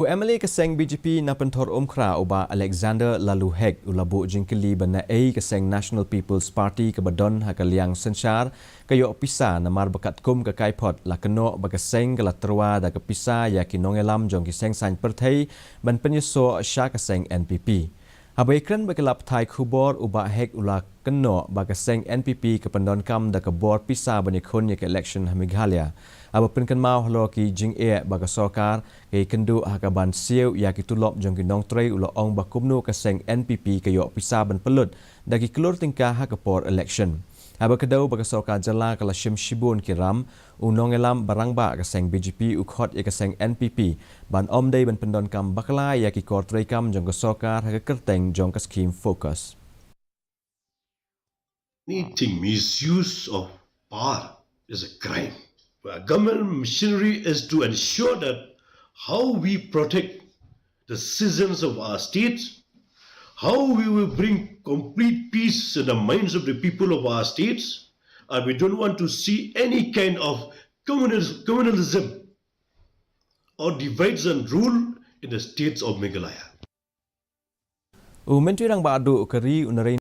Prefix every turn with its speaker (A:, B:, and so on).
A: MLA ke Seng BJP na pentor umkra uba Alexander lalu hek ulabu Jingkylli ba Naei ke Seng National People's Party ke badon hakaliang sensyar kayo Pisa namar bakat kum ke kaipot la keno ba ke Seng ke la terwa da ke Pisa ya kinongelam jong ki Seng sain perthei ban penyeso sya ke Seng NPP. Habaikran berkelap thai kubor uba hek ula keno ba ke Seng NPP ke pendon kam da ke bor Pisa banikun ya ke election Meghalaya. Aba penkan mau halo ki Jingkylli ba ke sokar ke kendu hakaban siu ya ki tulop jong ki nong trei ula ong ba kumnu ke Seng NPP ke yo Pisa ban pelut da ki kelur tingkah hakapor election. Aba kedau ba ke sokar jala kala shim shibun ki ram unong elam barang ba ke Seng BJP ukhot ya ke Seng NPP ban om dei ban pendon kam bakla ya ki kor trei kam jong ke sokar hakakerteng jong ke scheme focus.
B: Anything misuse of power is a crime. Government machinery is to ensure that how we protect the citizens of our states, how we will bring complete peace in the minds of the people of our states, and we don't want to see any kind of communalism or divides and rule in the states of Meghalaya.
A: Menteri Rang Badu Keri Unarai